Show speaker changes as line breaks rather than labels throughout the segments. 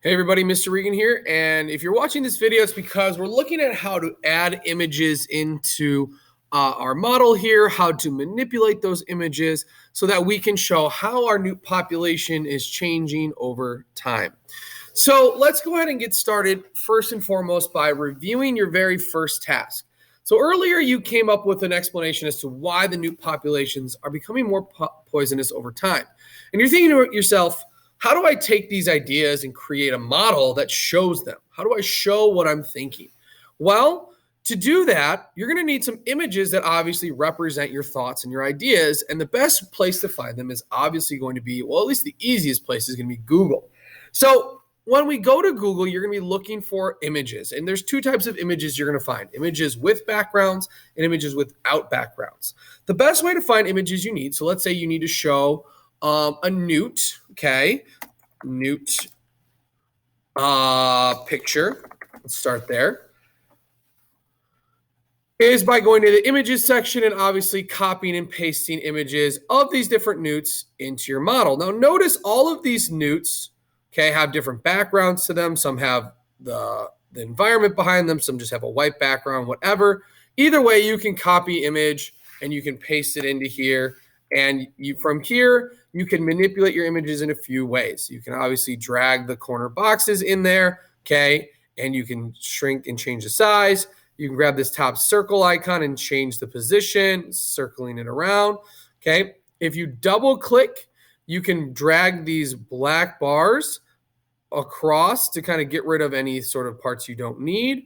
Hey everybody, Mr. Regan here. And if you're watching this video, it's because we're looking at how to add images into our model here, how to manipulate those images so that we can show how our newt population is changing over time. So let's go ahead and get started first and foremost by reviewing your very first task. So earlier you came up with an explanation as to why the newt populations are becoming more poisonous over time. And you're thinking to yourself, how do I take these ideas and create a model that shows them? How do I show what I'm thinking? Well, to do that, you're going to need some images that obviously represent your thoughts and your ideas. And the best place to find them is obviously going to be, well, at least the easiest place is going to be Google. So when we go to Google, you're going to be looking for images. And there's two types of images you're going to find: images with backgrounds and images without backgrounds. The best way to find images you need, so let's say you need to show a newt, okay, newt picture. Let's start there. Is by going to the images section and obviously copying and pasting images of these different newts into your model. Now notice all of these newts, okay, have different backgrounds to them. Some have the environment behind them. Some just have a white background, whatever. Either way, you can copy image and you can paste it into here. And from here, you can manipulate your images in a few ways. You can obviously drag the corner boxes in there, okay? And you can shrink and change the size. You can grab this top circle icon and change the position, circling it around, okay? If you double click, you can drag these black bars across to kind of get rid of any sort of parts you don't need,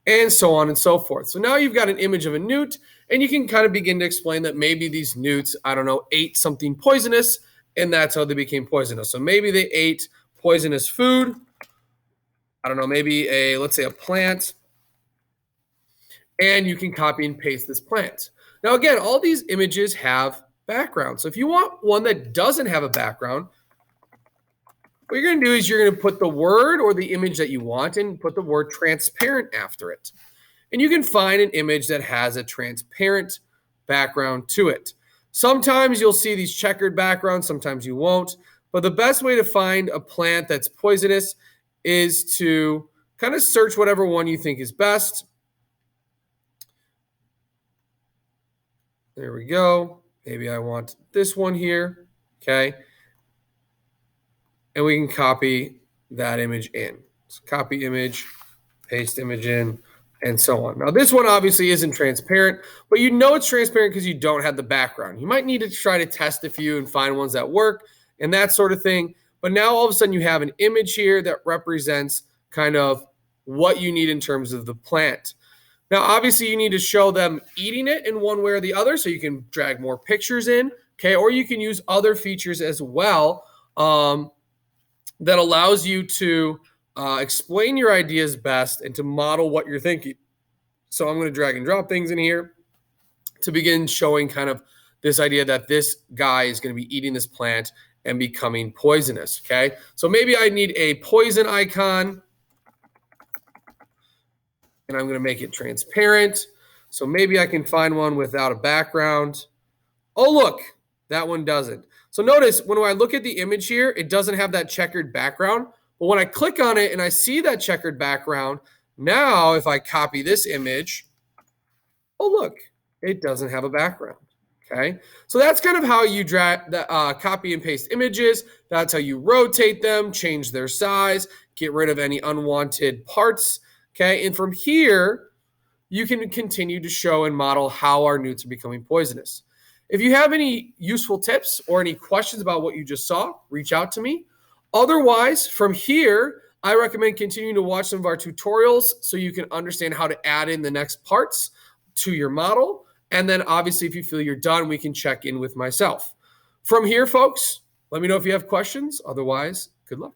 and so on and so forth. So now you've got an image of a newt, and you can kind of begin to explain that maybe these newts, I don't know, ate something poisonous, and that's how they became poisonous. So maybe they ate poisonous food. I don't know, maybe let's say a plant, and you can copy and paste this plant. Now, again, all these images have backgrounds. So if you want one that doesn't have a background, what you're going to do is you're going to put the word or the image that you want and put the word transparent after it. And you can find an image that has a transparent background to it. Sometimes you'll see these checkered backgrounds, sometimes you won't. But the best way to find a plant that's poisonous is to kind of search whatever one you think is best. There we go. Maybe I want this one here, okay? And we can copy that image in. So copy image, paste image in, and so on. Now, this one obviously isn't transparent, but you know it's transparent because you don't have the background. You might need to try to test a few and find ones that work and that sort of thing. But now all of a sudden you have an image here that represents kind of what you need in terms of the plant. Now, obviously you need to show them eating it in one way or the other, so you can drag more pictures in, okay? Or you can use other features as well that allows you to explain your ideas best and to model what you're thinking. So I'm going to drag and drop things in here to begin showing kind of this idea that this guy is going to be eating this plant and becoming poisonous, okay? So maybe I need a poison icon, and I'm going to make it transparent. So maybe I can find one without a background. Oh, look, that one doesn't. So notice when I look at the image here, it doesn't have that checkered background. But when I click on it and I see that checkered background, now if I copy this image, oh, look, it doesn't have a background. Okay, so that's kind of how you copy and paste images. That's how you rotate them, change their size, get rid of any unwanted parts. Okay, and from here, you can continue to show and model how our newts are becoming poisonous. If you have any useful tips or any questions about what you just saw, reach out to me. Otherwise, from here, I recommend continuing to watch some of our tutorials so you can understand how to add in the next parts to your model. And then obviously, if you feel you're done, we can check in with myself. From here, folks, let me know if you have questions. Otherwise, good luck.